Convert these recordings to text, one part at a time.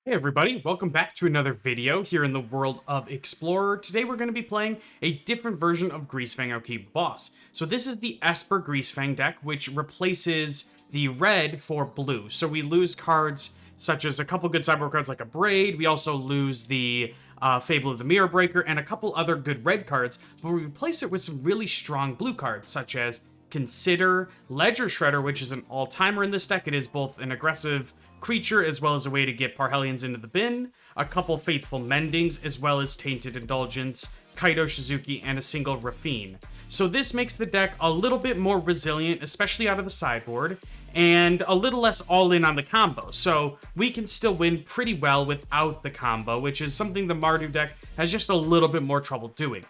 Hey everybody, welcome back to another video here in the world of Explorer. Today we're going to be playing a different version of Greasefang Outkeep Boss. So this is the Esper Greasefang deck, which replaces the red for blue. So we lose cards such as a couple good sideboard cards like a Braid. We also lose the Fable of the Mirror Breaker and a couple other good red cards, but we replace it with some really strong blue cards such as Consider, Ledger Shredder, which is an all-timer in this deck. It is both an aggressive creature as well as a way to get Parhelions into the bin, a couple Faithful Mendings, as well as Tainted Indulgence, Kaido Shizuki, and a single Rafine. So this makes the deck a little bit more resilient, especially out of the sideboard, and a little less all-in on the combo. So we can still win pretty well without the combo, which is something the Mardu deck has just a little bit more trouble doing.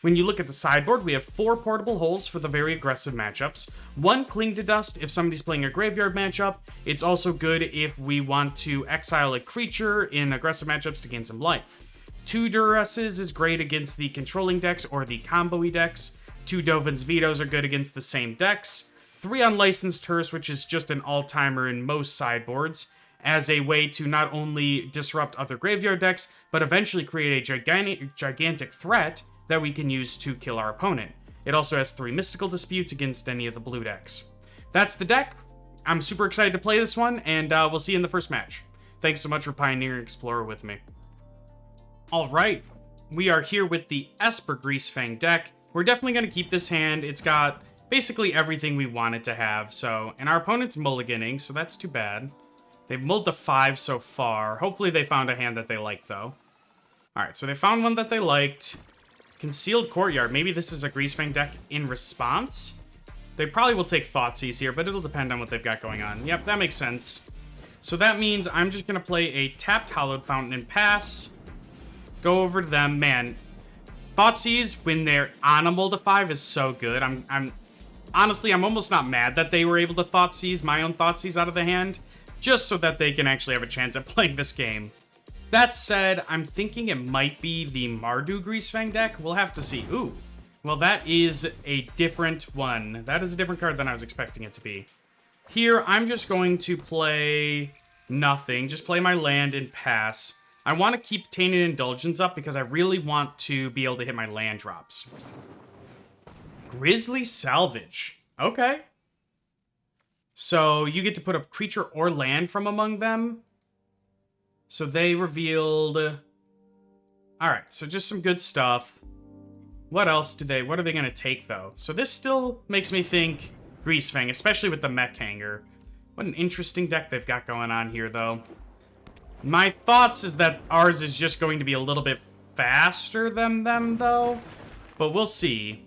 When you look at the sideboard, we have 4 portable holes for the very aggressive matchups, 1 Cling to Dust if somebody's playing a graveyard matchup. It's also good if we want to exile a creature in aggressive matchups to gain some life. 2 Duresses is great against the controlling decks or the combo-y decks. 2 Dovin's Vetoes are good against the same decks. 3 Unlicensed Terse, which is just an all-timer in most sideboards, as a way to not only disrupt other graveyard decks, but eventually create a gigantic threat that we can use to kill our opponent. It also has 3 Mystical Disputes against any of the blue decks. That's the deck. I'm super excited to play this one, and we'll see you in the first match. Thanks so much for pioneering Explorer with me. Alright, we are here with the Esper Greasefang deck. We're definitely going to keep this hand. It's got basically everything we want it to have, and our opponent's mulliganing, so that's too bad. They've mulled to 5 so far. Hopefully they found a hand that they like, though. Alright, so they found one that they liked. Concealed Courtyard. Maybe this is a Greasefang deck in response? They probably will take Thoughtseize here, but it'll depend on what they've got going on. Yep, that makes sense. So that means I'm just going to play a tapped Hallowed Fountain and pass. Go over to them. Man, Thoughtseize when they're on a mull to 5 is so good. Honestly, I'm almost not mad that they were able to Thoughtseize my own Thoughtseize out of the hand, just so that they can actually have a chance at playing this game. That said, I'm thinking it might be the Mardu Greasefang deck. We'll have to see. Ooh. Well, that is a different one. That is a different card than I was expecting it to be. Here, I'm just going to play nothing. Just play my land and pass. I want to keep Tainted Indulgence up because I really want to be able to hit my land drops. Grizzly Salvage. Okay. So you get to put a creature or land from among them. So they revealed... Alright, so just some good stuff. What else what are they going to take, though? So this still makes me think Greasefang, especially with the mech hanger. What an interesting deck they've got going on here, though. My thoughts is that ours is just going to be a little bit faster than them, though. But we'll see.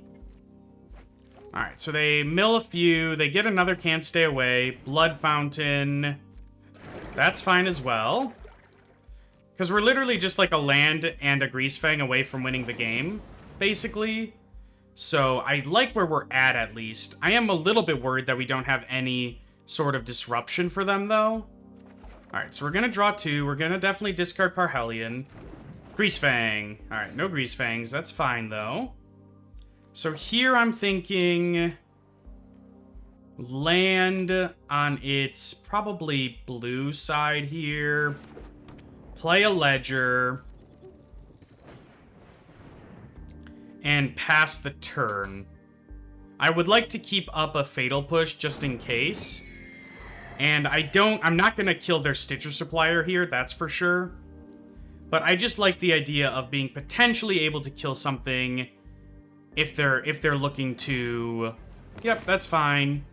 Alright, so they mill a few. They get another Can't Stay Away. Blood Fountain. That's fine as well. Because we're literally just like a land and a Greasefang away from winning the game, basically. So I like where we're at least. I am a little bit worried that we don't have any sort of disruption for them, though. Alright, so we're going to draw 2. We're going to definitely discard Parhelion. Greasefang. Alright, no Greasefangs. That's fine, though. So here I'm thinking... land on its probably blue side here. Play a Ledger, and pass the turn. I would like to keep up a Fatal Push just in case. And I'm not going to kill their Stitcher Supplier here, that's for sure. But I just like the idea of being potentially able to kill something if they're looking to... Yep, that's fine.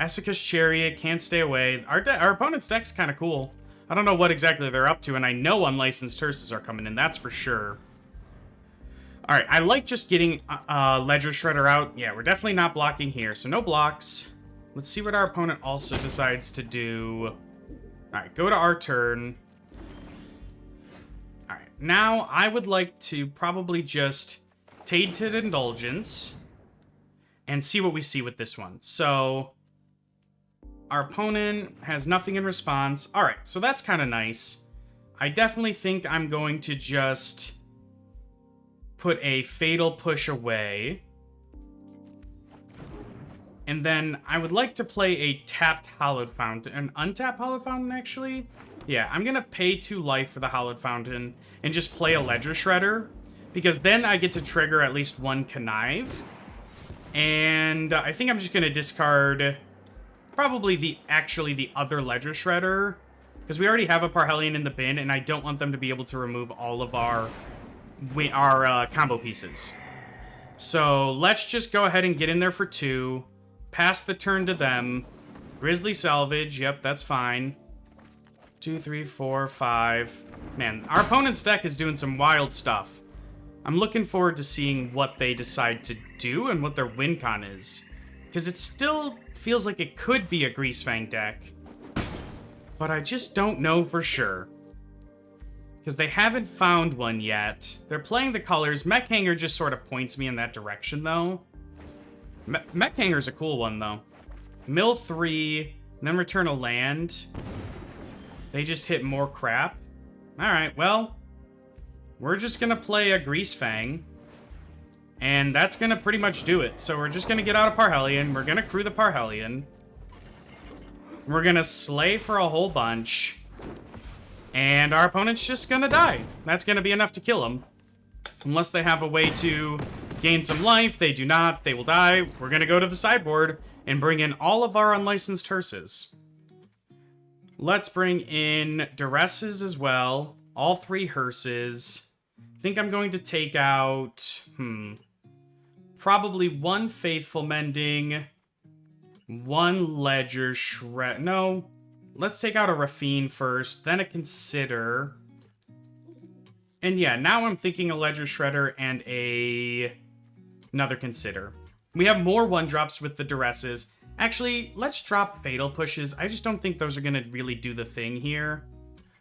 Essica's Chariot, Can't Stay Away. Our opponent's deck's kind of cool. I don't know what exactly they're up to, and I know Unlicensed Terses are coming in, that's for sure. Alright, I like just getting Ledger Shredder out. Yeah, we're definitely not blocking here, so no blocks. Let's see what our opponent also decides to do. Alright, go to our turn. Alright, now I would like to probably just Tainted Indulgence and see what we see with this one. So... our opponent has nothing in response. Alright, so that's kind of nice. I definitely think I'm going to just put a Fatal Push away. And then I would like to play a tapped Hallowed Fountain. An untapped Hallowed Fountain, actually? Yeah, I'm gonna pay 2 life for the Hallowed Fountain and just play a Ledger Shredder, because then I get to trigger at least 1 connive. And I think I'm just gonna discard probably the other Ledger Shredder, because we already have a Parhelion in the bin, and I don't want them to be able to remove all of our combo pieces. So let's just go ahead and get in there for 2. Pass the turn to them. Grizzly Salvage, yep, that's fine. 2, 3, 4, 5. Man, our opponent's deck is doing some wild stuff. I'm looking forward to seeing what they decide to do and what their win con is. Because it still feels like it could be a Greasefang deck. But I just don't know for sure. Because they haven't found one yet. They're playing the colors. Mech Hanger just sort of points me in that direction, though. Mech Hanger's a cool one, though. Mill 3, then return a land. They just hit more crap. Alright, well, we're just gonna play a Greasefang. And that's gonna pretty much do it. So we're just gonna get out a Parhelion. We're gonna crew the Parhelion. We're gonna slay for a whole bunch. And our opponent's just gonna die. That's gonna be enough to kill him. Unless they have a way to gain some life. They do not. They will die. We're gonna go to the sideboard and bring in all of our unlicensed hearses. Let's bring in Duresses as well. All 3 hearses. I think I'm going to take out... probably 1 Faithful Mending. 1 Ledger Shred... No. Let's take out a Raffine first, then a Consider. And yeah, now I'm thinking a Ledger Shredder and another Consider. We have more 1-drops with the Duresses. Actually, let's drop Fatal Pushes. I just don't think those are going to really do the thing here.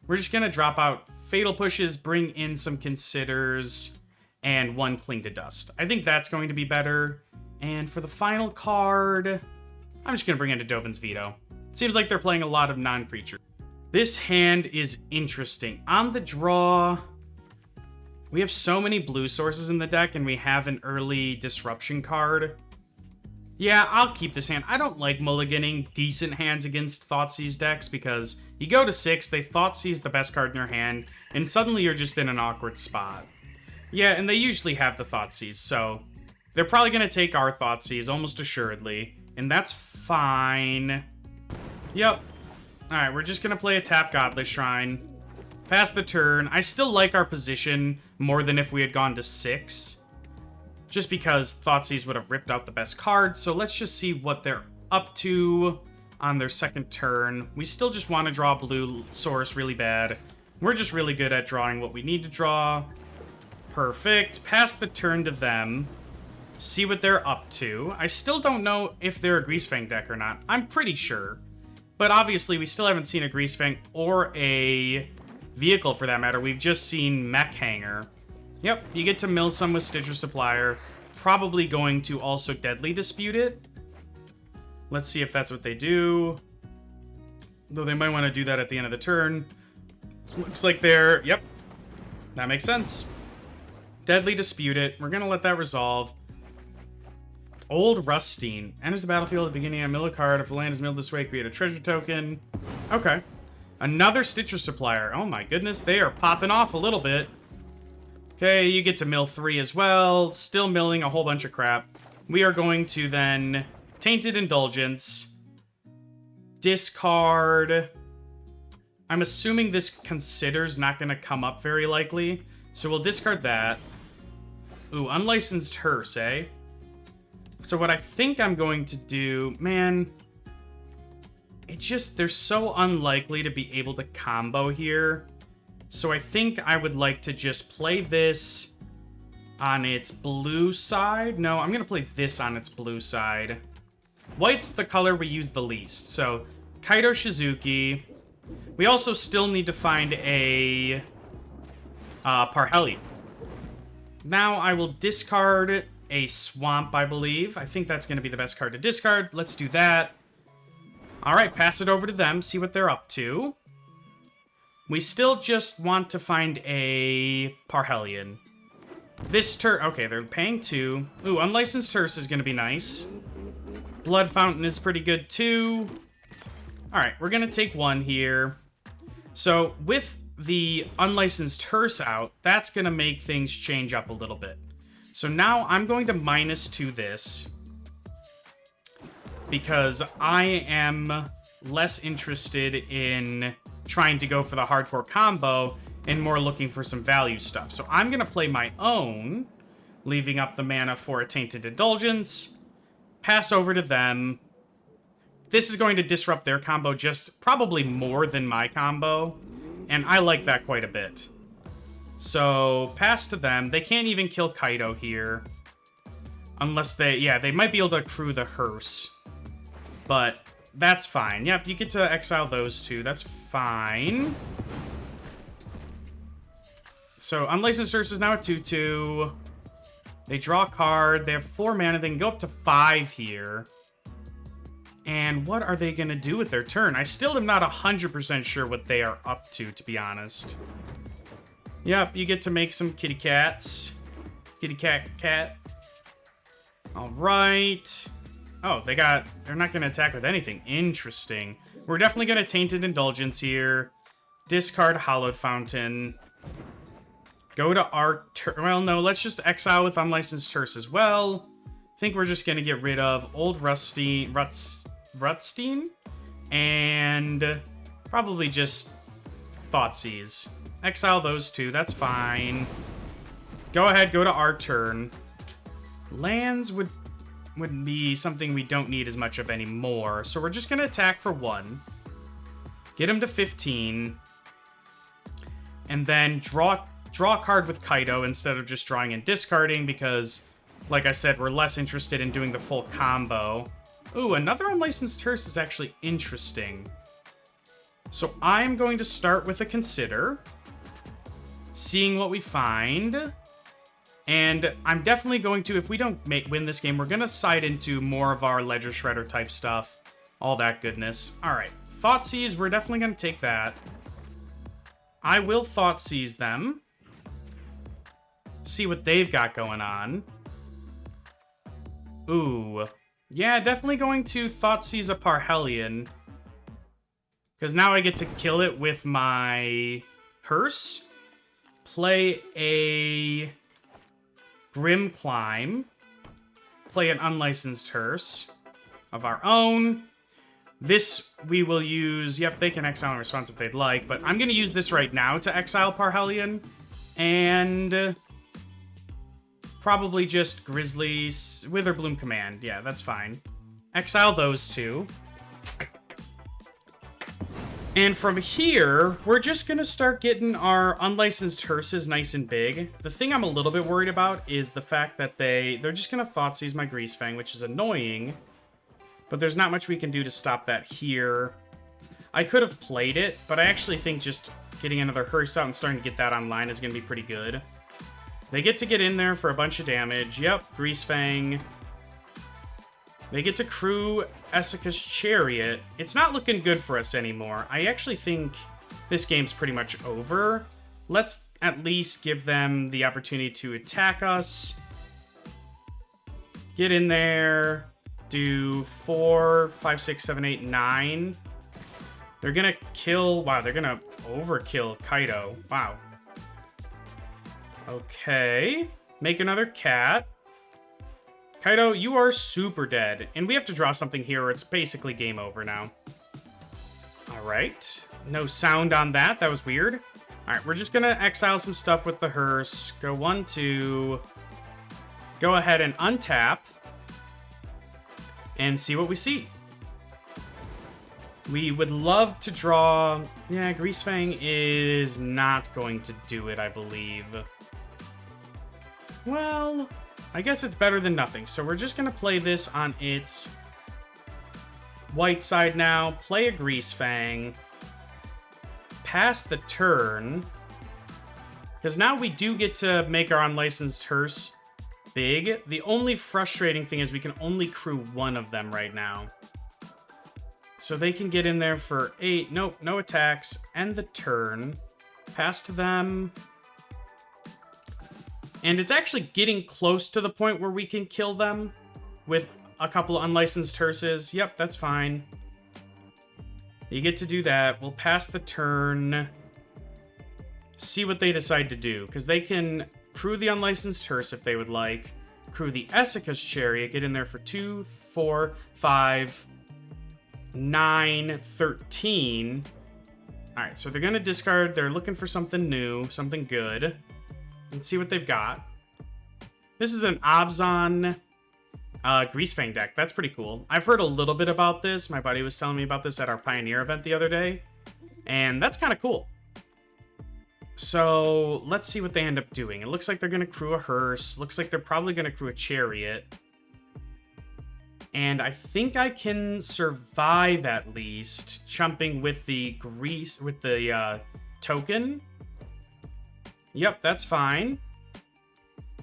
We're just going to drop out Fatal Pushes, bring in some Considers, and 1 Cling to Dust. I think that's going to be better. And for the final card, I'm just going to bring in a Dovin's Veto. Seems like they're playing a lot of non-creatures. This hand is interesting. On the draw, we have so many blue sources in the deck, and we have an early disruption card. Yeah, I'll keep this hand. I don't like mulliganing decent hands against Thoughtseize decks, because you go to 6, they Thoughtseize the best card in your hand, and suddenly you're just in an awkward spot. Yeah, and they usually have the Thoughtseize, so they're probably going to take our Thoughtseize, almost assuredly, and that's fine. Yep. Alright, we're just going to play a tap Godless Shrine. Pass the turn. I still like our position more than if we had gone to 6. Just because Thoughtseize would have ripped out the best card. So let's just see what they're up to on their second turn. We still just want to draw blue source really bad. We're just really good at drawing what we need to draw. Perfect. Pass the turn to them. See what they're up to. I still don't know if they're a Greasefang deck or not. I'm pretty sure. But obviously, we still haven't seen a Greasefang or a vehicle for that matter. We've just seen Mech Hanger. Yep, you get to mill some with Stitcher Supplier. Probably going to also Deadly Dispute it. Let's see if that's what they do. Though they might want to do that at the end of the turn. Looks like they're... Yep, that makes sense. Deadly Dispute it. We're going to let that resolve. Old Rustine. Enters the battlefield at the beginning of mill a card. If the land is milled this way, create a treasure token. Okay. Another Stitcher Supplier. Oh my goodness, they are popping off a little bit. Okay, you get to mill 3 as well. Still milling a whole bunch of crap. We are going to then Tainted Indulgence. Discard. I'm assuming this Consider's not going to come up very likely. So we'll discard that. Ooh, Unlicensed Hearse, eh? So what I think I'm going to do... Man, they're so unlikely to be able to combo here. So I think I would like to just play this on its blue side. No, I'm going to play this on its blue side. White's the color we use the least. So, Kaito Shizuki. We also still need to find a Parhelion. Now I will discard a Swamp, I believe. I think that's going to be the best card to discard. Let's do that. Alright, pass it over to them, see what they're up to. We still just want to find a Parhelion. This turn... Okay, they're paying 2. Ooh, Unlicensed Hearse is going to be nice. Blood Fountain is pretty good, too. Alright, we're going to take 1 here. So with the unlicensed hearse out, that's going to make things change up a little bit. So now I'm going to -2 this because I am less interested in trying to go for the hardcore combo and more looking for some value stuff. So I'm going to play my own, leaving up the mana for a Tainted Indulgence, pass over to them. This is going to disrupt their combo just probably more than my combo, and I like that quite a bit. So, pass to them. They can't even kill Kaido here. Unless they might be able to accrue the hearse. But that's fine. Yep, you get to exile those two. That's fine. So, Unlicensed Hearse is now a 2/2. They draw a card. They have 4 mana. They can go up to 5 here. And what are they going to do with their turn? I still am not 100% sure what they are up to be honest. Yep, you get to make some kitty cats. Kitty cat. Alright. Oh, they're not going to attack with anything. Interesting. We're definitely going to Tainted Indulgence here. Discard Hallowed Fountain. Go to our turn. Well, no, let's just exile with Unlicensed Hearse as well. I think we're just going to get rid of Old Rutstein, and probably just Thoughtseize. Exile those two, that's fine. Go ahead, go to our turn. Lands would be something we don't need as much of anymore, so we're just going to attack for 1. Get him to 15. And then draw a card with Kaido instead of just drawing and discarding, because, like I said, we're less interested in doing the full combo. Ooh, another Unlicensed Hearse is actually interesting. So I'm going to start with a Consider, seeing what we find. And I'm definitely going to, if we don't win this game, we're going to side into more of our Ledger Shredder type stuff. All that goodness. Alright, Thoughtseize, we're definitely going to take that. I will Thoughtseize them. See what they've got going on. Ooh. Yeah, definitely going to Thoughtseize a Parhelion. Because now I get to kill it with my Hearse. Play a Grim Climb. Play an Unlicensed Hearse of our own. This we will use... Yep, they can exile in response if they'd like. But I'm going to use this right now to exile Parhelion. And... probably just Grizzly's Witherbloom Command. Yeah, that's fine. Exile those two. And from here, we're just going to start getting our Unlicensed Hearses nice and big. The thing I'm a little bit worried about is the fact that they're just going to Thoughtseize my Greasefang, which is annoying. But there's not much we can do to stop that here. I could have played it, but I actually think just getting another Hearse out and starting to get that online is going to be pretty good. They get to get in there for a bunch of damage. Yep, Greasefang. They get to crew Essica's Chariot. It's not looking good for us anymore. I actually think this game's pretty much over. Let's at least give them the opportunity to attack us. Get in there. Do 4, 5, 6, 7, 8, 9. They're gonna kill... Wow, they're gonna overkill Kaido. Wow. Okay. Make another cat. Kaido, you are super dead. And we have to draw something here or it's basically game over now. Alright. No sound on that. That was weird. Alright, we're just gonna exile some stuff with the Hearse. Go 1, 2. Go ahead and untap. And see what we see. We would love to draw... Yeah, Greasefang is not going to do it, I believe. Well, I guess it's better than nothing. So we're just going to play this on its white side now. Play a Greasefang. Pass the turn. Because now we do get to make our Unlicensed Hearse big. The only frustrating thing is we can only crew one of them right now. So they can get in there for 8. Nope, no attacks. End the turn. Pass to them. And it's actually getting close to the point where we can kill them with a couple of Unlicensed Hearses. Yep, that's fine. You get to do that. We'll pass the turn. See what they decide to do. Because they can crew the Unlicensed Hearse if they would like. Crew the Essica's Chariot. Get in there for 2, 4, 5, 9, 13. Alright, so they're going to discard. They're looking for something new. Something good. Let's see what they've got. This is an Abzan Greasefang deck. That's pretty cool. I've heard a little bit about this. My buddy was telling me about this at our Pioneer event the other day. And that's kind of cool. So let's see what they end up doing. It looks like they're going to crew a hearse. Looks like they're probably going to crew a chariot. And I think I can survive at least chumping with the token. Yep, that's fine.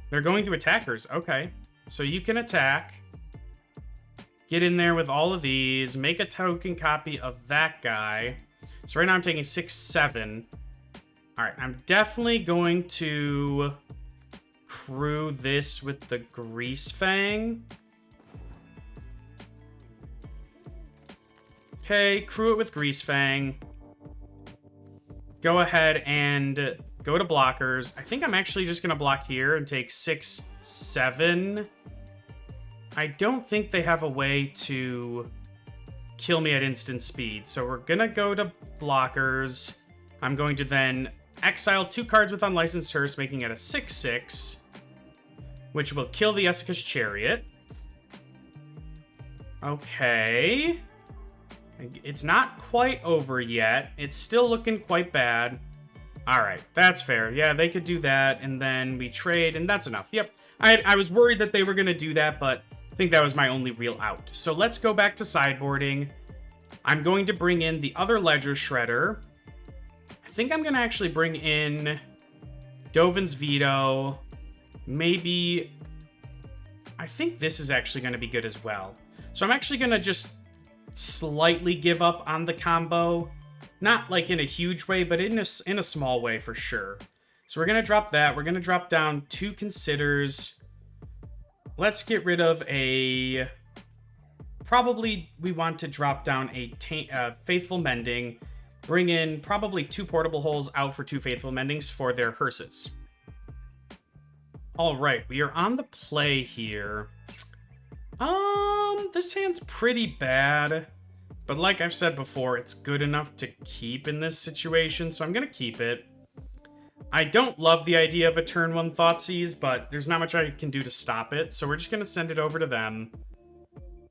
They're going to attackers. Okay. So you can attack. Get in there with all of these. Make a token copy of that guy. So right now I'm taking 6, 7. Alright, I'm definitely going to crew this with the Greasefang. Okay, crew it with Greasefang. Go ahead and go to blockers. I think I'm actually just going to block here and take 6, 7. I don't think they have a way to kill me at instant speed. So we're going to go to blockers. I'm going to then exile 2 cards with Unlicensed Hearse, making it a 6/6, which will kill the Essica's Chariot. Okay. It's not quite over yet. It's still looking quite bad. Alright, that's fair. Yeah, they could do that, and then we trade, and that's enough. Yep. I was worried that they were going to do that, but I think that was my only real out. So let's go back to sideboarding. I'm going to bring in the other Ledger Shredder. I think I'm going to actually bring in Dovin's Veto. Maybe... I think this is actually going to be good as well. So I'm actually going to just slightly give up on the combo. Not like in a huge way, but in a small way for sure. So we're going to drop that. We're going to drop down 2 Considers. Let's get rid of a... Probably we want to drop down a Faithful Mending. Bring in probably 2 Portable Holes out for 2 Faithful Mendings for their hearses. Alright, we are on the play here. This hand's pretty bad. But like I've said before, it's good enough to keep in this situation, so I'm going to keep it. I don't love the idea of a turn 1 Thoughtseize, but there's not much I can do to stop it, so we're just going to send it over to them.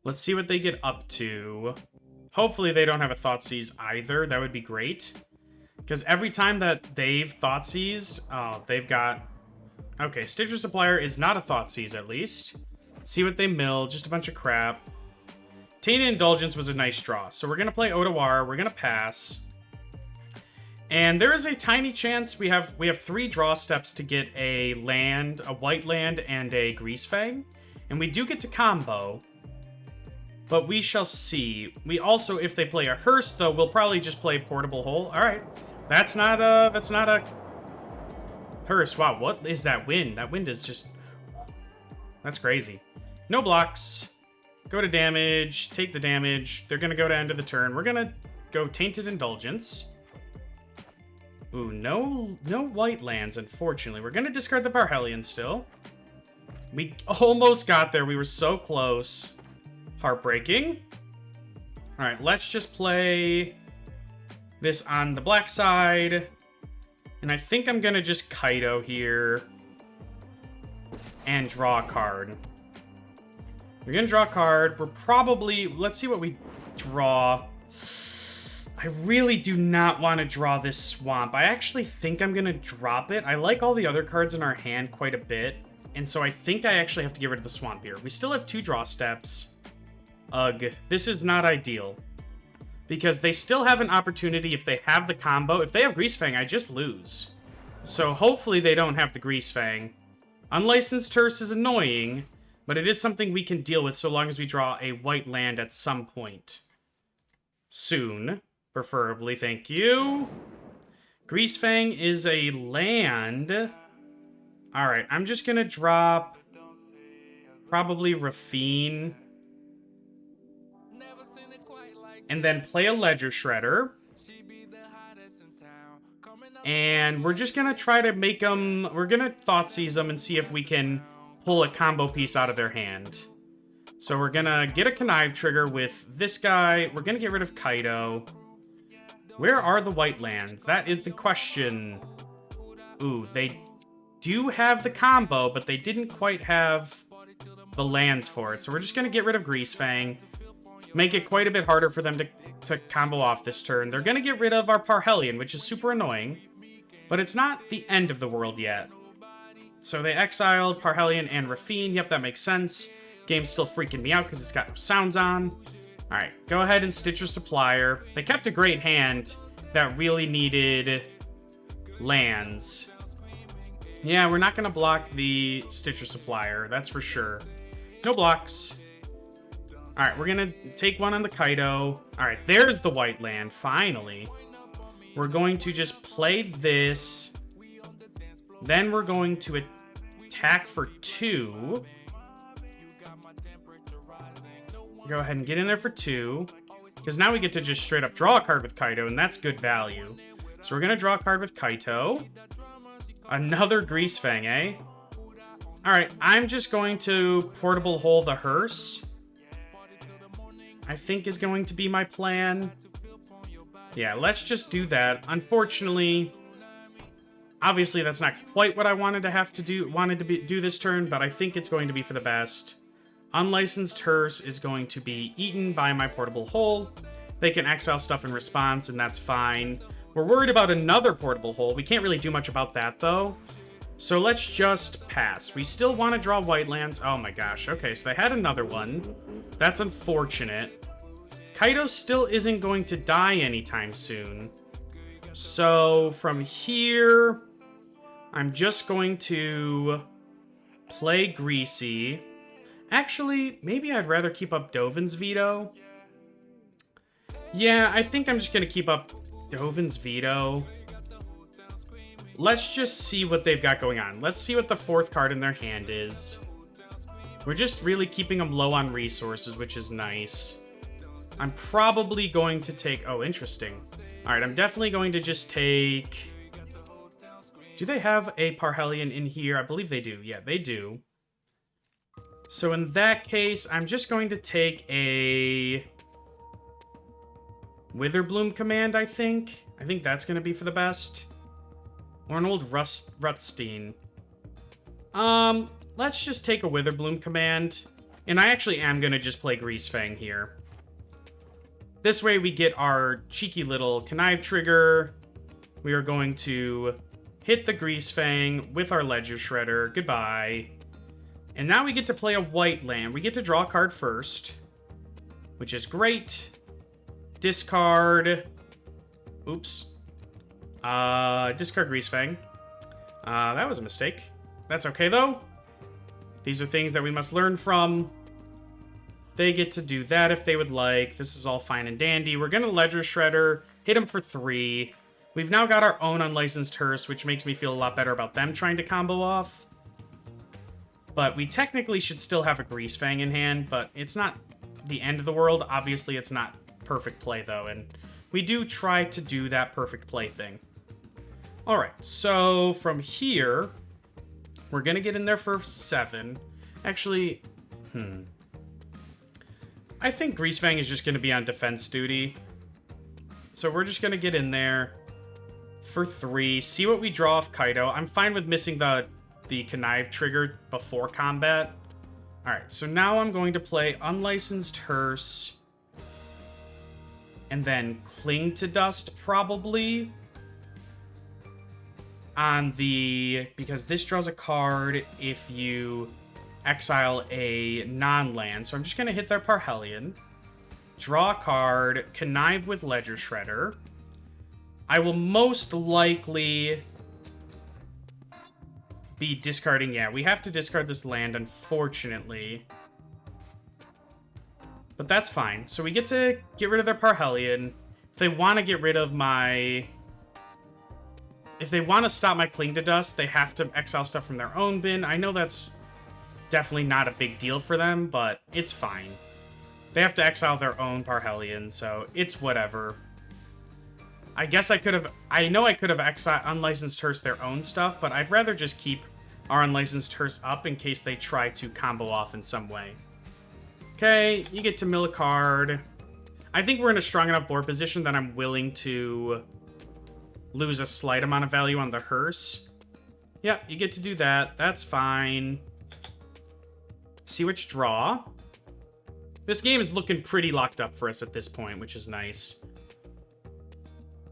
Let's see what they get up to. Hopefully they don't have a Thoughtseize either. That would be great. Because every time that they've Thoughtseized, oh, they've got... Okay, Stitcher Supplier is not a Thoughtseize at least. See what they mill, just a bunch of crap. Tainted Indulgence was a nice draw. So we're going to play Otawara. We're going to pass. And there is a tiny chance we have 3 draw steps to get a land, a white land, and a Greasefang. And we do get to combo. But we shall see. We also, if they play a hearse, though, we'll probably just play Portable Hole. Alright. That's not a hearse. Wow, what is that wind? That wind is just... That's crazy. No blocks. Go to damage. Take the damage. They're going to go to end of the turn. We're going to go Tainted Indulgence. Ooh, no white lands, unfortunately. We're going to discard the Parhelion still. We almost got there. We were so close. Heartbreaking. Alright, let's just play this on the black side. And I think I'm going to just Kaido here. And draw a card. We're going to draw a card. We're probably... Let's see what we draw. I really do not want to draw this Swamp. I actually think I'm going to drop it. I like all the other cards in our hand quite a bit. And so I think I actually have to get rid of the Swamp here. We still have 2 draw steps. Ugh. This is not ideal. Because they still have an opportunity if they have the combo. If they have Greasefang, I just lose. So hopefully they don't have the Greasefang. Unlicensed Hearse is annoying, but it is something we can deal with so long as we draw a white land at some point. Soon. Preferably, thank you. Greasefang is a land. Alright, I'm just gonna drop... Probably Rafine. and then play a Ledger Shredder. And we're just going to try to make them... We're going to Thoughtseize them and see if we can pull a combo piece out of their hand. So we're going to get a connive trigger with this guy. We're going to get rid of Kaido. Where are the white lands? That is the question. Ooh, they do have the combo, but they didn't quite have the lands for it. So we're just going to get rid of Greasefang. Make it quite a bit harder for them to combo off this turn. They're going to get rid of our Parhelion, which is super annoying. But it's not the end of the world yet. So they exiled Parhelion and Rafine. Yep, that makes sense. Game's still freaking me out because it's got no sounds on. Alright, go ahead and Stitcher Supplier. They kept a great hand that really needed lands. Yeah, we're not going to block the Stitcher Supplier, that's for sure. No blocks. Alright, we're going to take one on the Kaido. Alright, there's the white land, finally. We're going to just play this. Then we're going to attack for 2. Go ahead and get in there for 2. Because now we get to just straight up draw a card with Kaido, and that's good value. So we're going to draw a card with Kaito. Another Greasefang, eh? Alright, I'm just going to Portable Hole the Hearse. I think is going to be my plan. Yeah, let's just do that. Unfortunately, obviously that's not quite what I wanted to have to do, do this turn, but I think it's going to be for the best. Unlicensed Hearse is going to be eaten by my Portable Hole. They can exile stuff in response, and that's fine. We're worried about another Portable Hole. We can't really do much about that, though. So let's just pass. We still want to draw white lands. Oh my gosh. Okay, so they had another one. That's unfortunate. Kaido still isn't going to die anytime soon. So from here, I'm just going to play Greasy. Actually, maybe I'd rather keep up Dovin's Veto. Yeah, I think I'm just going to keep up Dovin's Veto. Let's just see what they've got going on. Let's see what the 4th card in their hand is. We're just really keeping them low on resources, which is nice. I'm probably going to take... Oh, interesting. Alright, I'm definitely going to just take... Do they have a Parhelion in here? I believe they do. Yeah, they do. So in that case, I'm just going to take a... Witherbloom command, I think. I think that's going to be for the best. Or an old Rutstein. Let's just take a Witherbloom command. And I actually am going to just play Greasefang here. This way we get our cheeky little connive trigger. We are going to hit the Greasefang with our Ledger Shredder. Goodbye. And now we get to play a white land. We get to draw a card first, which is great. Discard. Oops. Discard Greasefang. That was a mistake. That's okay, though. These are things that we must learn from. They get to do that if they would like. This is all fine and dandy. We're going to Ledger Shredder, hit him for 3. We've now got our own Unlicensed Hearse, which makes me feel a lot better about them trying to combo off. But we technically should still have a Greasefang in hand, but it's not the end of the world. Obviously, it's not perfect play, though, and we do try to do that perfect play thing. Alright, so from here, we're going to get in there for 7. Actually, I think Greasefang is just going to be on defense duty. So we're just going to get in there for 3, see what we draw off Kaido. I'm fine with missing the connive trigger before combat. Alright, so now I'm going to play Unlicensed Hearse. And then Cling to Dust, probably. On the... Because this draws a card if you exile a non-land. So I'm just going to hit their Parhelion. Draw a card. Connive with Ledger Shredder. I will most likely be discarding... Yeah, we have to discard this land, unfortunately. But that's fine. So we get to get rid of their Parhelion. If they want to get rid of my... If they want to stop my Cling to Dust, they have to exile stuff from their own bin. I know that's definitely not a big deal for them, but it's fine. They have to exile their own Parhelion, so it's whatever. I guess I could have... I know I could have unlicensed Hearse their own stuff, but I'd rather just keep our unlicensed Hearse up in case they try to combo off in some way. Okay, you get to mill a card. I think we're in a strong enough board position that I'm willing to lose a slight amount of value on the Hearse. Yeah, you get to do that. That's fine. See which draw. This game is looking pretty locked up for us at this point, which is nice.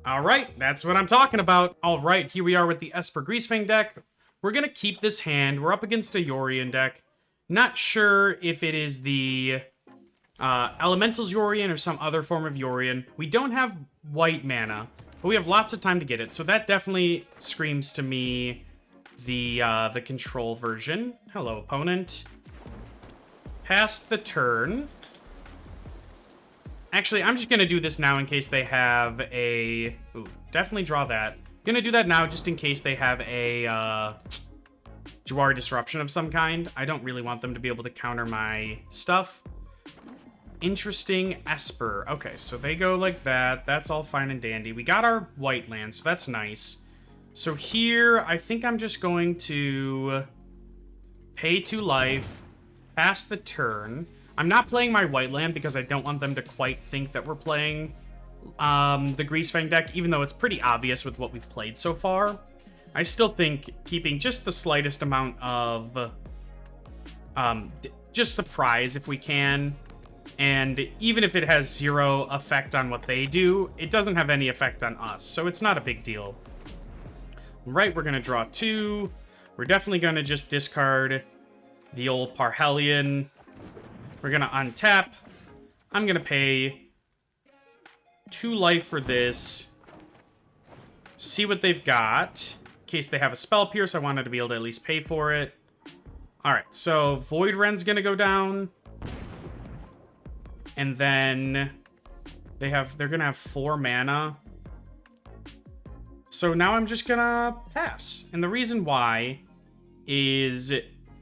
Alright, that's what I'm talking about. Alright, here we are with the Esper Greasefang deck. We're going to keep this hand. We're up against a Yorion deck. Not sure if it is the Elementals Yorion or some other form of Yorion. We don't have white mana, but we have lots of time to get it. So that definitely screams to me the control version. Hello, opponent. Past the turn. Actually, I'm just going to do this now in case they have a... Ooh, definitely draw that. Going to do that now just in case they have a Jawari Disruption of some kind. I don't really want them to be able to counter my stuff. Interesting Esper. Okay, so they go like that. That's all fine and dandy. We got our white land, so that's nice. So here, I think I'm just going to pay 2 life, pass the turn. I'm not playing my white land because I don't want them to quite think that we're playing the Greasefang deck, even though it's pretty obvious with what we've played so far. I still think keeping just the slightest amount of just surprise if we can, and even if it has 0 effect on what they do, it doesn't have any effect on us, so it's not a big deal. Right, we're going to draw 2. We're definitely going to just discard the old Parhelion. We're going to untap. I'm going to pay 2 life for this. See what they've got. In case they have a Spell Pierce, I wanted to be able to at least pay for it. Alright, so Void Ren's going to go down. And then they're going to have 4 mana. So now I'm just going to pass. And the reason why is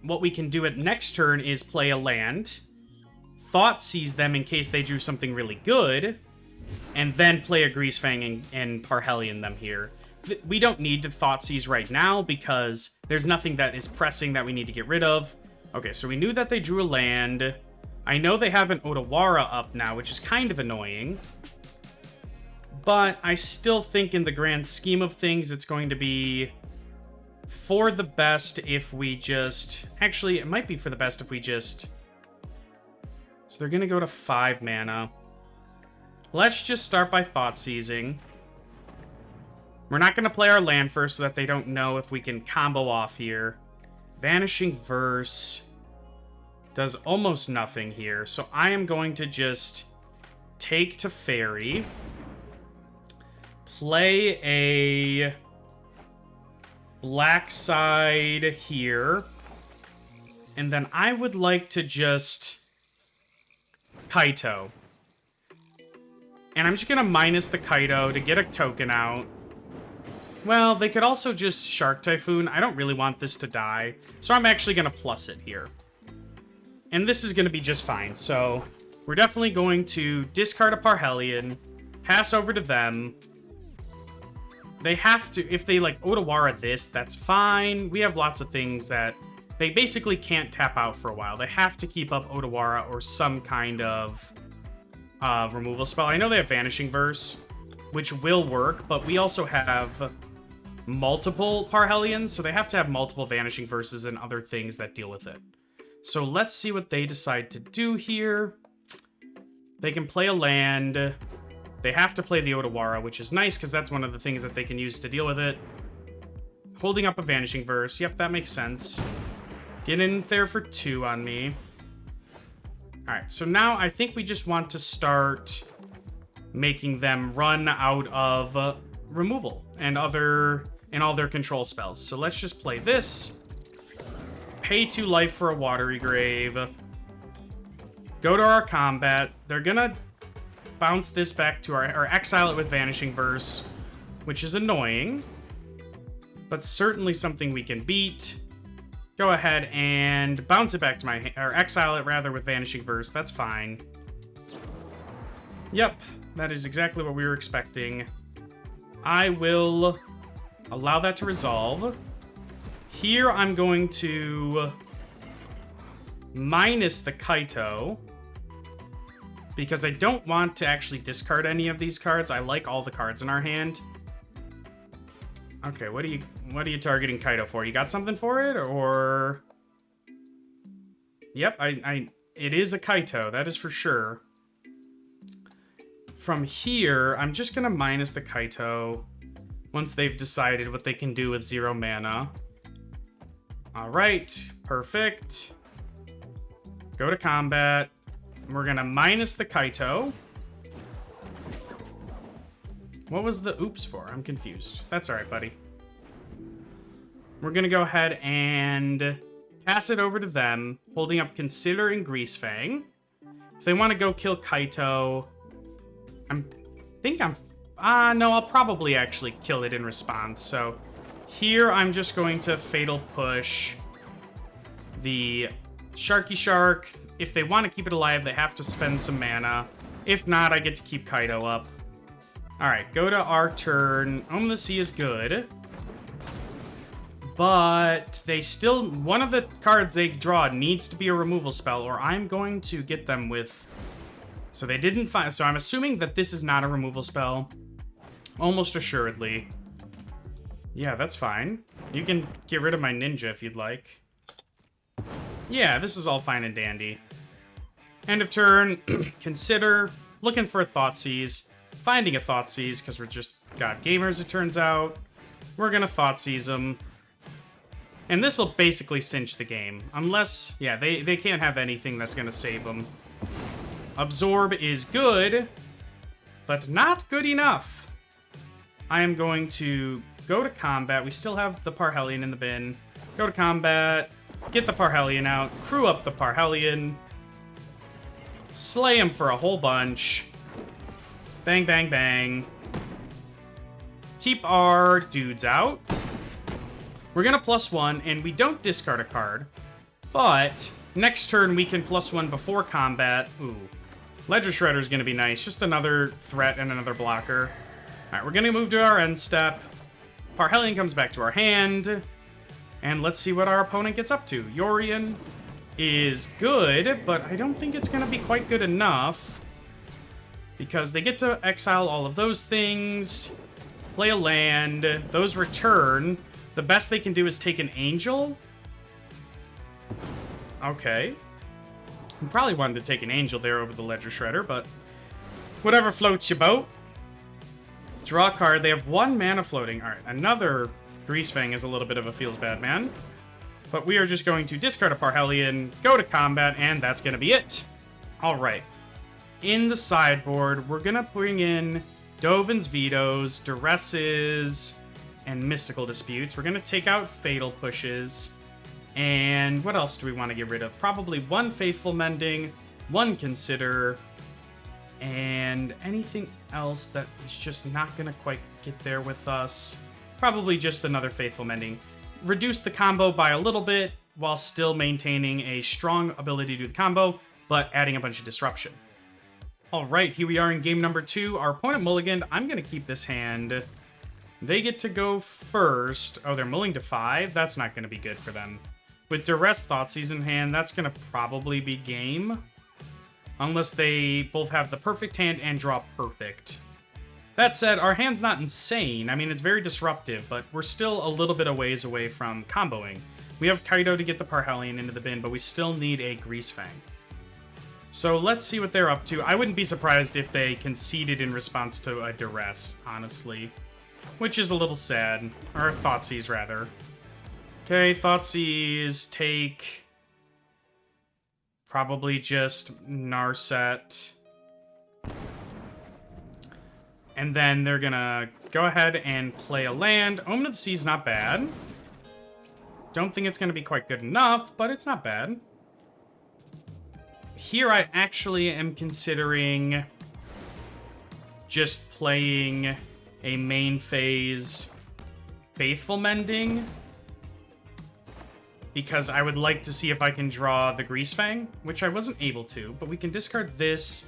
what we can do at next turn is play a land, Thoughtseize them in case they drew something really good, and then play a Greasefang and Parhelion them here. We don't need to Thoughtseize right now because there's nothing that is pressing that we need to get rid of. Okay, so we knew that they drew a land. I know they have an Otawara up now, which is kind of annoying. But I still think in the grand scheme of things, it's going to be for the best if we just... Actually, it might be for the best if we just... So they're going to go to 5 mana. Let's just start by Thoughtseizing. We're not going to play our land first so that they don't know if we can combo off here. Vanishing Verse does almost nothing here. So I am going to just take to Fairy. Play a black side here. And then I would like to just Kaito. And I'm just going to minus the Kaito to get a token out. Well, they could also just Shark Typhoon. I don't really want this to die. So I'm actually going to plus it here. And this is going to be just fine. So we're definitely going to discard a Parhelion. Pass over to them. They have to, if they like Otawara this, that's fine. We have lots of things that they basically can't tap out for a while. They have to keep up Otawara or some kind of removal spell. I know they have Vanishing Verse, which will work, but we also have multiple Parhelions, so they have to have multiple Vanishing Verses and other things that deal with it. So let's see what they decide to do here. They can play a land. They have to play the Otawara, which is nice, because that's one of the things that they can use to deal with it. Holding up a Vanishing Verse. Yep, that makes sense. Get in there for 2 on me. Alright, so now I think we just want to start making them run out of removal and all their control spells. So let's just play this. Pay 2 life for a Watery Grave. Go to our combat. They're gonna bounce this back to or exile it with Vanishing Verse, which is annoying, but certainly something we can beat. Go ahead and bounce it back to my or exile it rather with Vanishing Verse. That's fine. Yep, that is exactly what we were expecting. I will allow that to resolve. Here, I'm going to minus the Kaito, because I don't want to actually discard any of these cards. I like all the cards in our hand. Okay, what are you targeting Kaito for? You got something for it, or? Yep, it is a Kaito, that is for sure. From here, I'm just gonna minus the Kaito once they've decided what they can do with 0 mana. Alright, perfect. Go to combat. We're gonna minus the Kaito. What was the oops for? I'm confused. That's alright, buddy. We're gonna go ahead and pass it over to them, holding up Consider and Greasefang. If they want to go kill Kaito, no, I'll probably actually kill it in response. So here I'm just going to Fatal Push the Sharky Shark. If they want to keep it alive, they have to spend some mana. If not, I get to keep Kaito up. Alright, go to our turn. Omen of the Sea is good. But they still... One of the cards they draw needs to be a removal spell, or I'm going to get them with... So they didn't find... So I'm assuming that this is not a removal spell. Almost assuredly. Yeah, that's fine. You can get rid of my ninja if you'd like. Yeah, this is all fine and dandy. End of turn. Consider. Looking for a Thoughtseize. Finding a Thoughtseize, because we're just god gamers, it turns out. We're gonna Thoughtseize them. And this will basically cinch the game. Unless... Yeah, they can't have anything that's gonna save them. Absorb is good, but not good enough. I am going to go to combat. We still have the Parhelion in the bin. Go to combat, get the Parhelion out, crew up the Parhelion, slay him for a whole bunch. Bang, bang, bang. Keep our dudes out. We're gonna +1, and we don't discard a card, but next turn we can +1 before combat. Ooh. Ledger Shredder is going to be nice. Just another threat and another blocker. Alright, we're going to move to our end step. Parhelion comes back to our hand. And let's see what our opponent gets up to. Yorion is good, but I don't think it's going to be quite good enough. Because they get to exile all of those things. Play a land. Those return. The best they can do is take an Angel. Okay. I probably wanted to take an Angel there over the Ledger Shredder, but whatever floats your boat. Draw a card. They have 1 mana floating. All right, another Greasefang is a little bit of a feels bad man. But we are just going to discard a Parhelion, go to combat, and that's going to be it. All right. In the sideboard, we're going to bring in Dovin's Vetoes, Duresses, and Mystical Disputes. We're going to take out Fatal Pushes. And what else do we want to get rid of? Probably 1 Faithful Mending, 1 Consider, and anything else that is just not going to quite get there with us. Probably just another Faithful Mending. Reduce the combo by a little bit while still maintaining a strong ability to do the combo, but adding a bunch of disruption. Alright, here we are in game number 2. Our opponent mulliganed. I'm going to keep this hand. They get to go first. Oh, they're mulling to 5? That's not going to be good for them. With Duress Thoughtseize in hand, that's going to probably be game. Unless they both have the perfect hand and draw perfect. That said, our hand's not insane. I mean, it's very disruptive, but we're still a little bit of ways away from comboing. We have Kaito to get the Parhelion into the bin, but we still need a Greasefang. So let's see what they're up to. I wouldn't be surprised if they conceded in response to a Duress, honestly. Which is a little sad. Or Thoughtseize, rather. Okay, Thoughtseize, take... probably just Narset. And then they're gonna go ahead and play a land. Omen of the Sea is not bad. Don't think it's gonna be quite good enough, but it's not bad. Here I actually am considering just playing a main phase Faithful Mending, because I would like to see if I can draw the Greasefang, which I wasn't able to, but we can discard this,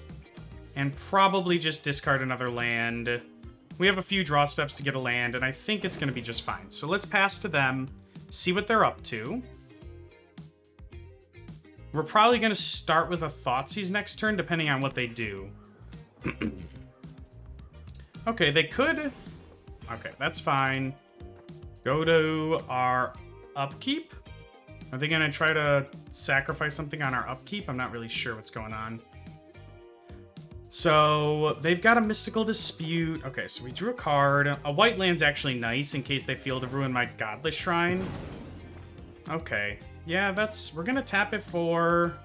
And probably just discard another land. We have a few draw steps to get a land, and I think it's going to be just fine. So let's pass to them, see what they're up to. We're probably going to start with a Thoughtseize next turn, depending on what they do. Okay, they could... Okay, that's fine. Go to our upkeep. Are they going to try to sacrifice something on our upkeep? I'm not really sure what's going on. So, they've got a Mystical Dispute. Okay, so we drew a card. A white land's actually nice in case they feel to ruin my Godless Shrine. Okay. Yeah, that's... We're gonna tap it for...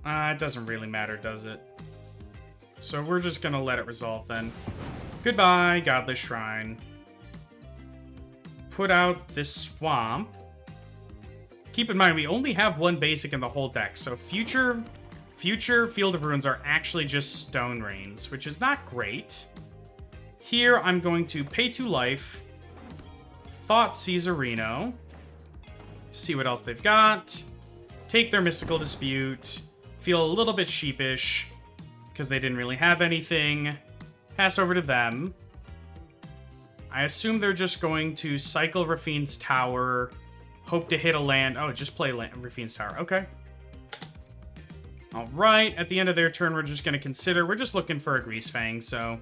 it doesn't really matter, does it? So we're just gonna let it resolve then. Goodbye, Godless Shrine. Put out this Swamp. Keep in mind, we only have one basic in the whole deck, so future Field of Ruins are actually just Stone Rains, which is not great. Here, I'm going to pay 2 life, Thoughtseize Arena, see what else they've got, take their Mystical Dispute, feel a little bit sheepish, because they didn't really have anything, pass over to them. I assume they're just going to cycle Rafine's Tower, hope to hit a land. Oh, just play Rafine's Tower. Okay. Alright, at the end of their turn, we're just going to consider... We're just looking for a Greasefang, so...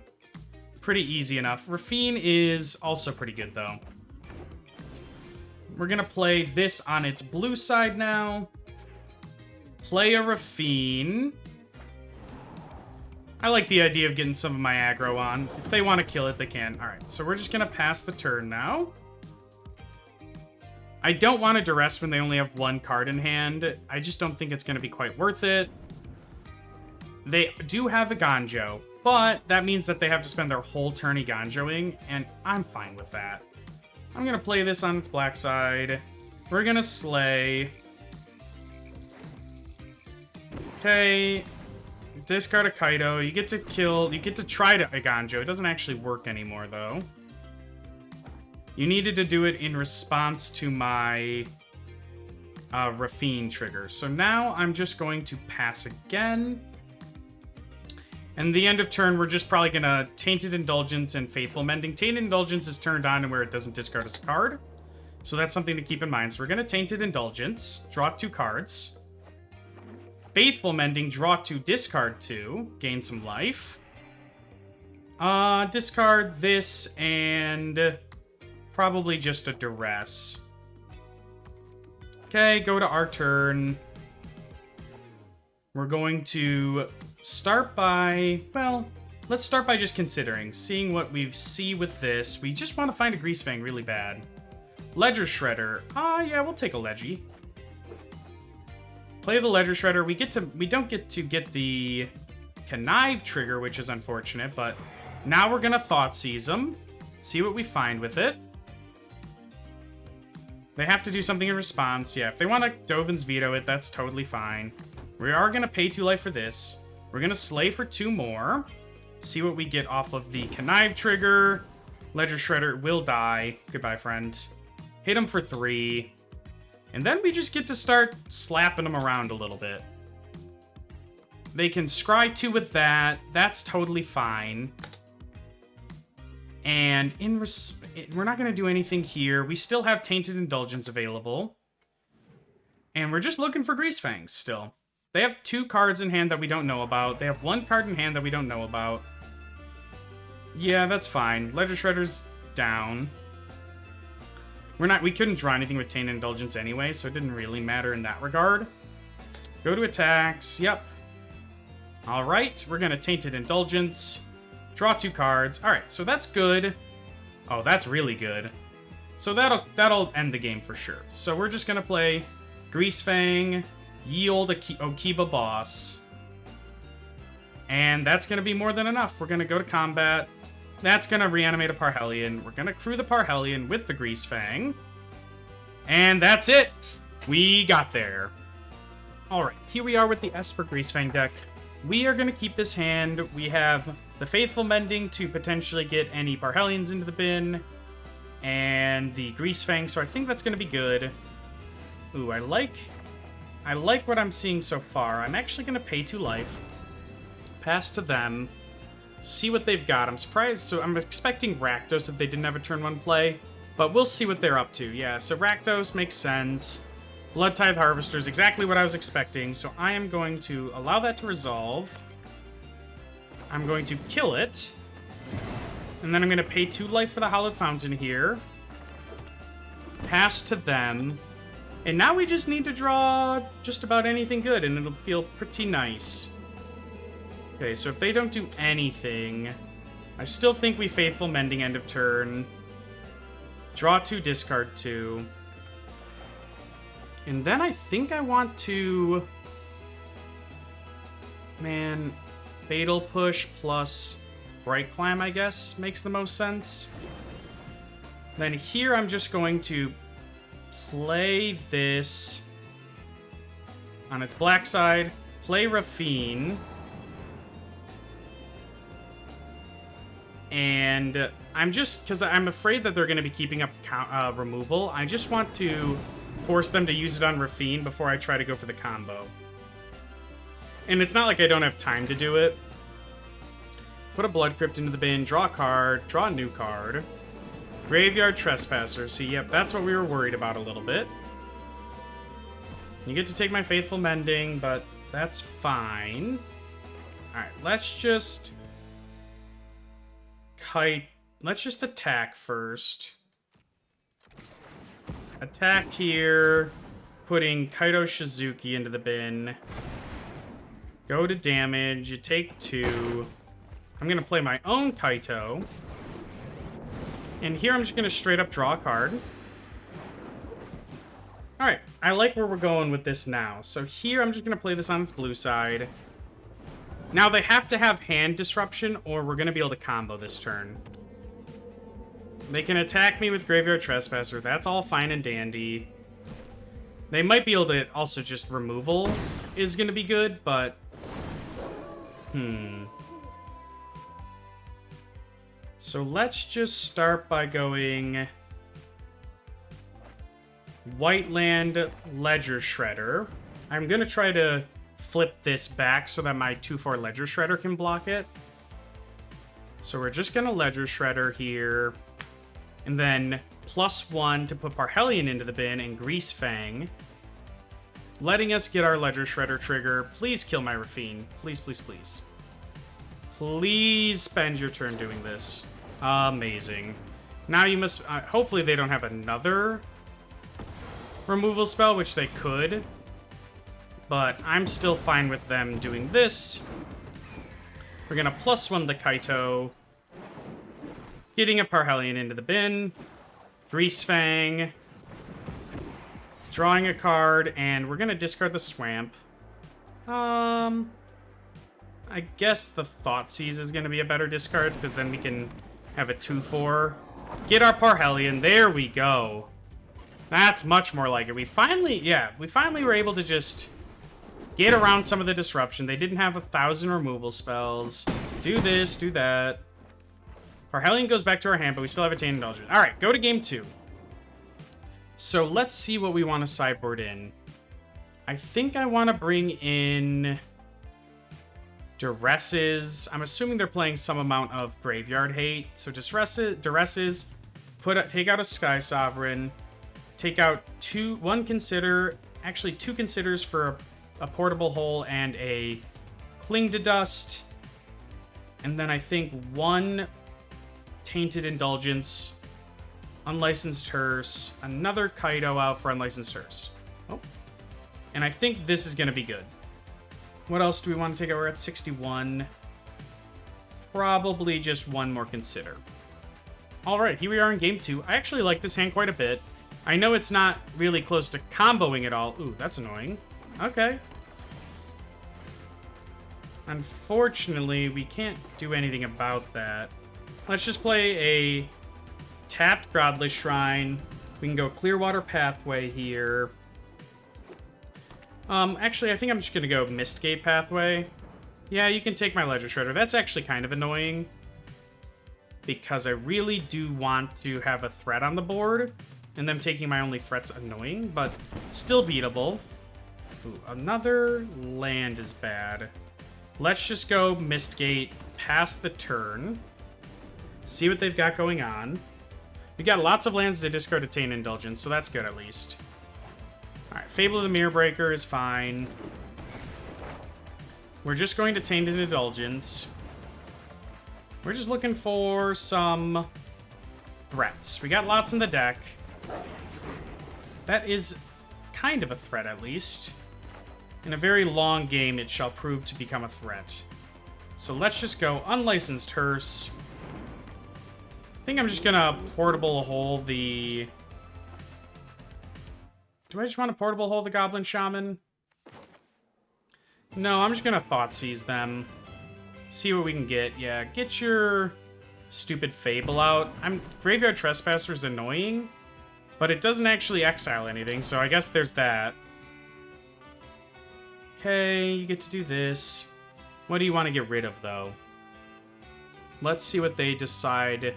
Pretty easy enough. Rafine is also pretty good, though. We're going to play this on its blue side now. Play a Rafine. I like the idea of getting some of my aggro on. If they want to kill it, they can. Alright, so we're just going to pass the turn now. I don't want to duress when they only have 1 card in hand. I just don't think it's going to be quite worth it. They do have a Ganjo, but that means that they have to spend their whole turn Ganjoing, and I'm fine with that. I'm going to play this on its black side. We're going to slay. Okay. Discard a Kaido. You get to kill... You get to try to Ganjo. It doesn't actually work anymore, though. You needed to do it in response to my Rafine trigger. So now I'm just going to pass again. And the end of turn, we're just probably going to Tainted Indulgence and Faithful Mending. Tainted Indulgence is turned on and where it doesn't discard as a card. So that's something to keep in mind. So we're going to Tainted Indulgence, draw 2 cards. Faithful Mending, draw 2, discard 2, gain some life. Discard this and... Probably just a duress. Okay, go to our turn. We're going to start by... Well, let's start by just considering. Seeing what we see with this. We just want to find a Greasefang really bad. Ledger Shredder. Yeah, we'll take a Leggy. Play the Ledger Shredder. We don't get to get the Connive trigger, which is unfortunate, but now we're going to Thoughtseize them. See what we find with it. They have to do something in response. Yeah, if they want to Dovin's Veto it, that's totally fine. We are going to pay 2 life for this. We're going to slay for 2 more. See what we get off of the Connive trigger. Ledger Shredder will die. Goodbye, friend. Hit him for 3. And then we just get to start slapping them around a little bit. They can scry 2 with that. That's totally fine. And we're not going to do anything here. We still have Tainted Indulgence available. And we're just looking for Greasefangs still. They have 2 cards in hand that we don't know about. They have 1 card in hand that we don't know about. Yeah, that's fine. Ledger Shredder's down. We couldn't draw anything with Tainted Indulgence anyway, so it didn't really matter in that regard. Go to attacks. Yep. Alright, we're going to Tainted Indulgence. Draw 2 cards. Alright, so that's good. Oh, that's really good. So that'll end the game for sure. So we're just going to play Greasefang, Ye Olde Okiba Boss. And that's going to be more than enough. We're going to go to combat. That's going to reanimate a Parhelion. We're going to crew the Parhelion with the Greasefang. And that's it. We got there. Alright, here we are with the Esper Greasefang deck. We are going to keep this hand. We have the Faithful Mending to potentially get any Parhelions into the bin. And the Greasefang, so I think that's going to be good. Ooh, I like what I'm seeing so far. I'm actually going to pay 2 life. pass to them. See what they've got. I'm surprised. So I'm expecting Rakdos if they didn't have a turn 1 play. But we'll see what they're up to. Yeah, so Rakdos makes sense. Blood Tithe Harvester is exactly what I was expecting. So I am going to allow that to resolve. I'm going to kill it. And then I'm going to pay 2 life for the Hallowed Fountain here. Pass to them. And now we just need to draw just about anything good, and it'll feel pretty nice. Okay, so if they don't do anything, I still think we Faithful Mending end of turn. Draw 2, discard 2. And then I think I want to... Man, Fatal Push plus Bright Climb, I guess, makes the most sense. Then here I'm just going to play this on its black side, play Rafine, and I'm just, because I'm afraid that they're going to be keeping up removal, I just want to force them to use it on Rafine before I try to go for the combo. And it's not like I don't have time to do it. Put a Blood Crypt into the bin, draw a card, draw a new card. Graveyard Trespasser. See, yep, that's what we were worried about a little bit. You get to take my Faithful Mending, but that's fine. Alright, let's just... Let's just attack first. Attack here. Putting Kaito Shizuki into the bin. Go to damage. You take 2. I'm going to play my own Kaito. And here I'm just going to straight up draw a card. Alright, I like where we're going with this now. So here I'm just going to play this on its blue side. Now they have to have hand disruption or we're going to be able to combo this turn. They can attack me with Graveyard Trespasser. That's all fine and dandy. They might be able to also just removal is going to be good, but... So let's just start by going White Land Ledger Shredder. I'm going to try to flip this back so that my 2/4 Ledger Shredder can block it. So we're just going to Ledger Shredder here. And then +1 to put Parhelion into the bin and Greasefang. Letting us get our Ledger Shredder trigger. Please kill my Rafine. Please, please, please. Please spend your turn doing this. Amazing. Now you must... hopefully they don't have another removal spell, which they could. But I'm still fine with them doing this. We're going to +1 the Kaito. Getting a Parhelion into the bin. Greasefang. Drawing a card, and we're going to discard the Swamp. I guess the Thoughtseize is going to be a better discard, because then we can have a 2/4. Get our Parhelion. There we go. That's much more like it. We finally were able to just get around some of the disruption. They didn't have 1,000 removal spells. Do this, do that. Parhelion goes back to our hand, but we still have Attain Indulgence. All right, go to game 2. So let's see what we want to sideboard in. I think I want to bring in Duresses. I'm assuming they're playing some amount of Graveyard Hate. So Duresses, take out a Sky Sovereign, take out two Considers for a Portable Hole and a Cling to Dust. And then I think 1 Tainted Indulgence, Unlicensed Hearse, another Kaito out for Unlicensed Hearse. Oh. And I think this is going to be good. What else do we want to take out? We're at 61. Probably just 1 more Consider. Alright, here we are in game 2. I actually like this hand quite a bit. I know it's not really close to comboing at all. Ooh, that's annoying. Okay. Unfortunately, we can't do anything about that. Let's just play a tapped Godless Shrine. We can go Clearwater Pathway here. Actually, I think I'm just gonna go Mistgate Pathway. Yeah, you can take my Ledger Shredder. That's actually kind of annoying, because I really do want to have a threat on the board, and them taking my only threat's annoying, but still beatable. Ooh, another land is bad. Let's just go Mistgate past the turn. See what they've got going on. We got lots of lands to discard to Taint Indulgence, so that's good at least. Alright, Fable of the Mirror Breaker is fine. We're just going to Tainted Indulgence. We're just looking for some threats. We got lots in the deck. That is kind of a threat, at least. In a very long game, it shall prove to become a threat. So let's just go Unlicensed Hearse. I think I'm just gonna Portable Hole the... Do I just want to Portable Hole the Goblin Shaman? No, I'm just gonna Thoughtseize them. See what we can get. Yeah, get your stupid Fable out. Graveyard Trespasser is annoying, but it doesn't actually exile anything, so I guess there's that. Okay, you get to do this. What do you want to get rid of, though? Let's see what they decide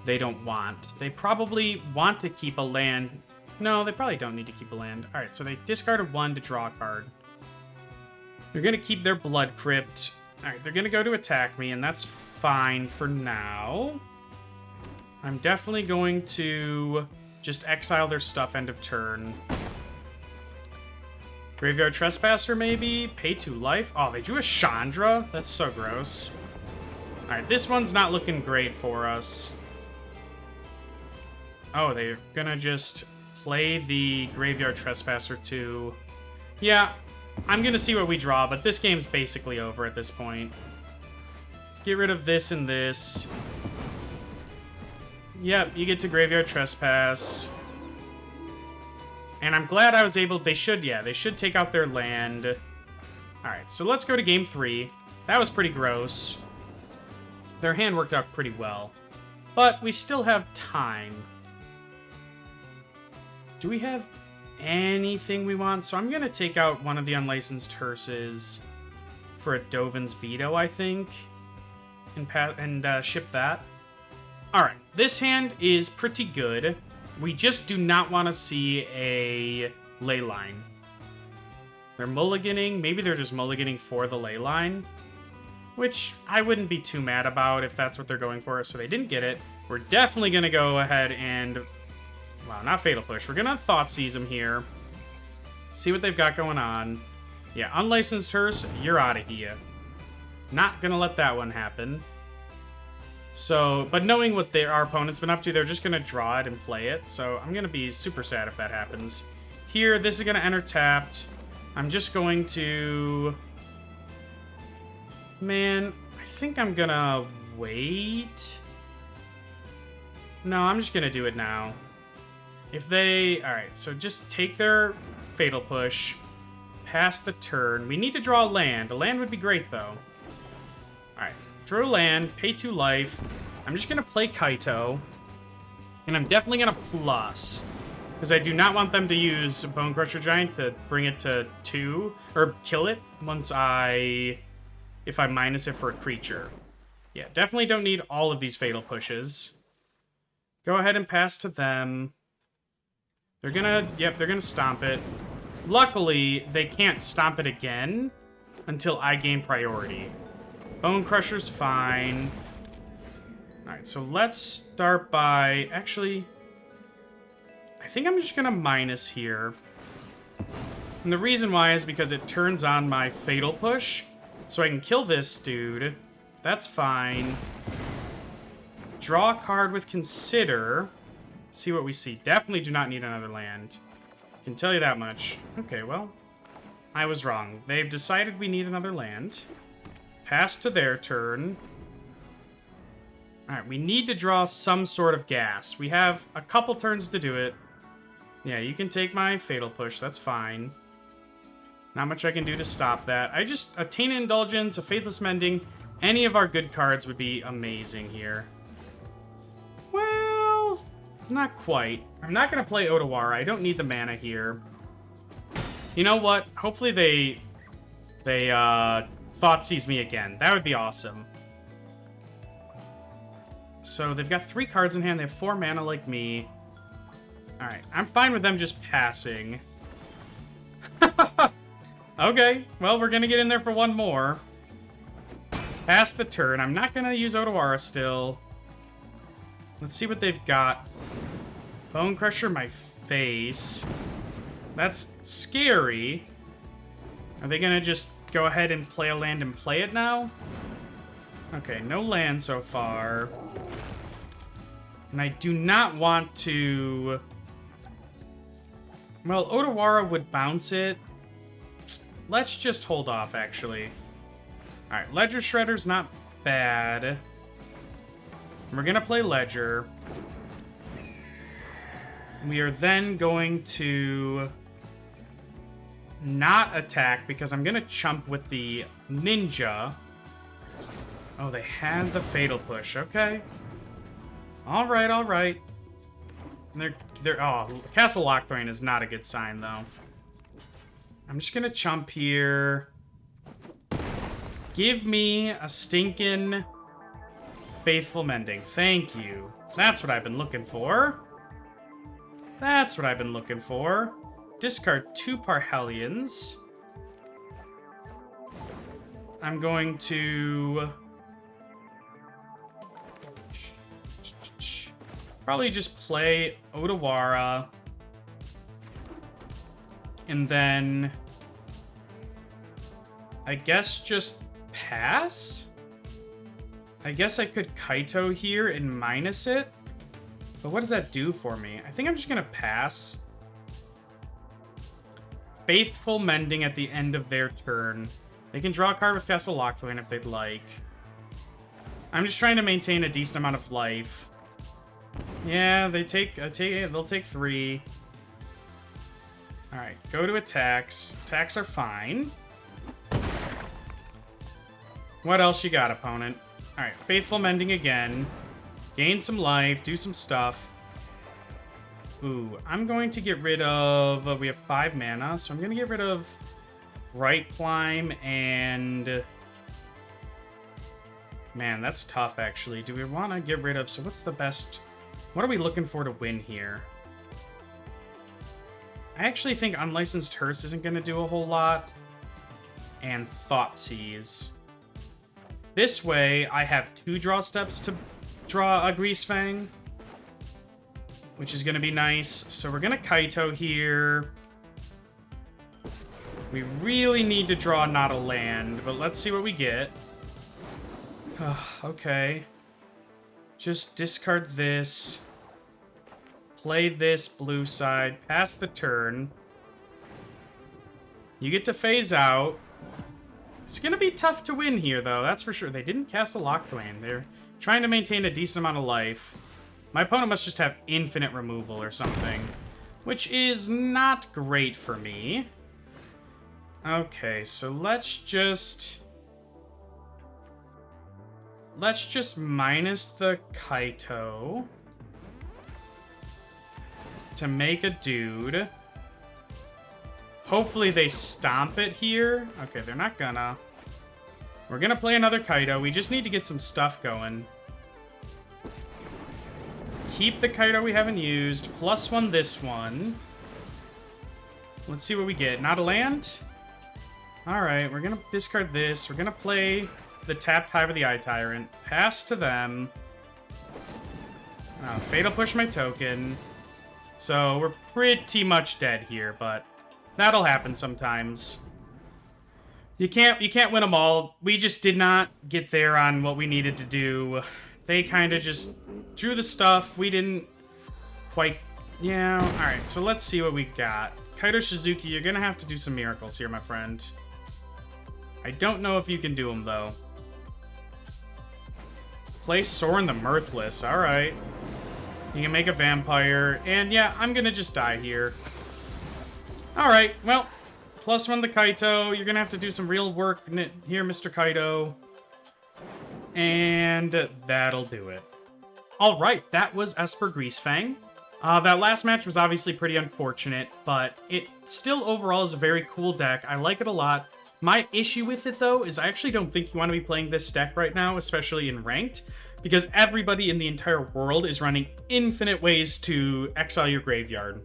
they don't want. They probably want to keep a land. No, they probably don't need to keep a land. Alright, so they discarded 1 to draw a card. They're going to keep their Blood Crypt. Alright, they're going to go to attack me, and that's fine for now. I'm definitely going to just exile their stuff end of turn. Graveyard Trespasser, maybe? Pay 2 life? Oh, they drew a Chandra? That's so gross. Alright, this one's not looking great for us. Oh, they're gonna just play the Graveyard Trespasser too. Yeah, I'm gonna see what we draw, but this game's basically over at this point. Get rid of this and this. Yep, you get to Graveyard Trespass. And I'm glad I was able... They should take out their land. Alright, so let's go to game 3. That was pretty gross. Their hand worked out pretty well. But we still have time. Do we have anything we want? So I'm going to take out one of the Unlicensed Hearses for a Dovin's Veto, I think. And ship that. Alright, this hand is pretty good. We just do not want to see a Leyline. They're mulliganing. Maybe they're just mulliganing for the Leyline, which I wouldn't be too mad about if that's what they're going for. So they didn't get it. We're definitely going to go ahead and... Wow, not Fatal Push. We're going to Thoughtseize them here. See what they've got going on. Yeah, Unlicensed Hearse, you're out of here. Not going to let that one happen. So, but knowing what our opponent's been up to, they're just going to draw it and play it. So I'm going to be super sad if that happens. Here, this is going to enter tapped. I'm just going to... Man, I think I'm going to wait. No, I'm just going to do it now. If they... Alright, so just take their Fatal Push. Pass the turn. We need to draw a land. A land would be great, though. Alright. Draw land, pay 2 life. I'm just going to play Kaito. And I'm definitely going to plus. Because I do not want them to use Bone Crusher Giant to bring it to 2. Or kill it once if I minus it for a creature. Yeah, definitely don't need all of these Fatal Pushes. Go ahead and pass to them. They're gonna... Yep, they're gonna stomp it. Luckily, they can't stomp it again until I gain priority. Bone Crusher's fine. Alright, so let's start by... Actually, I think I'm just gonna minus here. And the reason why is because it turns on my Fatal Push, so I can kill this dude. That's fine. Draw a card with Consider. See what we see. Definitely do not need another land. Can tell you that much. Okay, well, I was wrong. They've decided we need another land. Pass to their turn. Alright, we need to draw some sort of gas. We have a couple turns to do it. Yeah, you can take my Fatal Push. That's fine. Not much I can do to stop that. A Tainted Indulgence, a Faithless Mending, any of our good cards would be amazing here. Well, not quite. I'm not going to play Otawara. I don't need the mana here. You know what? Hopefully they Thoughtseize me again. That would be awesome. So they've got 3 cards in hand. They have 4 mana like me. Alright, I'm fine with them just passing. Okay, well, we're going to get in there for one more. Pass the turn. I'm not going to use Otawara still. Let's see what they've got. Bone Crusher my face. That's scary. Are they going to just go ahead and play a land and play it now? Okay, no land so far. And I do not want to... Well, Otawara would bounce it. Let's just hold off, actually. Alright, Ledger Shredder's not bad. We're gonna play Ledger. We are then going to not attack because I'm gonna chump with the Ninja. Oh, they had the Fatal Push. Okay. Alright, alright. Oh, Castle Lockthorn is not a good sign, though. I'm just gonna chump here. Give me a stinking Faithful Mending. Thank you. That's what I've been looking for. That's what I've been looking for. Discard 2 Parhelions. I'm going to... probably just play Otawara. And then... I guess just pass? I guess I could Kaito here and minus it. But what does that do for me? I think I'm just gonna pass. Faithful Mending at the end of their turn. They can draw a card with Castle Lockthorn if they'd like. I'm just trying to maintain a decent amount of life. Yeah, they'll take 3. Alright, go to attacks. Attacks are fine. What else you got, opponent? Alright, Faithful Mending again. Gain some life, do some stuff. Ooh, I'm going to get rid of... we have 5 mana, so I'm going to get rid of Right Climb and... Man, that's tough, actually. Do we want to get rid of... So what's the best... What are we looking for to win here? I actually think Unlicensed Hearse isn't going to do a whole lot. And Thoughtseize. This way, I have 2 draw steps to draw a Greasefang, which is going to be nice. So we're going to Kaito here. We really need to draw not a land, but let's see what we get. Okay. Just discard this. Play this blue side. Pass the turn. You get to phase out. It's going to be tough to win here, though. That's for sure. They didn't cast a Lockthorn. They're trying to maintain a decent amount of life. My opponent must just have infinite removal or something, which is not great for me. Okay, so let's just minus the Kaito to make a dude. Hopefully they stomp it here. Okay, they're not gonna. We're gonna play another Kaito. We just need to get some stuff going. Keep the Kaito we haven't used. +1 this one. Let's see what we get. Not a land? Alright, we're gonna discard this. We're gonna play the tapped Hive of the Eye Tyrant. Pass to them. Oh, Fatal Push my token. So we're pretty much dead here, but that'll happen sometimes. You can't win them all. We just did not get there on what we needed to do. They kind of just drew the stuff. We didn't quite... Yeah, alright, so let's see what we got. Kaito Shizuki, you're gonna have to do some miracles here, my friend. I don't know if you can do them, though. Play Sorin the Mirthless, alright. You can make a vampire, and yeah, I'm gonna just die here. Alright, well, +1 the Kaito. You're gonna have to do some real work here, Mr. Kaito. And that'll do it. Alright, that was Esper Greasefang. That last match was obviously pretty unfortunate, but it still overall is a very cool deck. I like it a lot. My issue with it, though, is I actually don't think you want to be playing this deck right now, especially in Ranked, because everybody in the entire world is running infinite ways to exile your graveyard.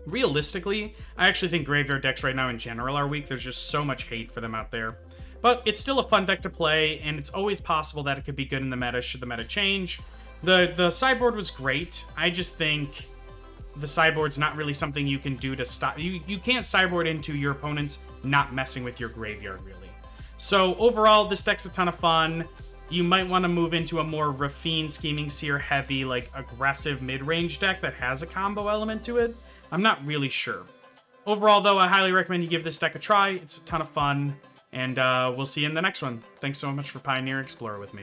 Realistically, I actually think graveyard decks right now in general are weak. There's just so much hate for them out there. But it's still a fun deck to play, and it's always possible that it could be good in the meta should the meta change. The sideboard was great. I just think the sideboard's not really something you can do to stop. You can't sideboard into your opponents not messing with your graveyard, really. So overall, this deck's a ton of fun. You might want to move into a more Rafine, Scheming Seer heavy, like aggressive mid-range deck that has a combo element to it. I'm not really sure. Overall, though, I highly recommend you give this deck a try. It's a ton of fun, and we'll see you in the next one. Thanks so much for Pioneer Explorer with me.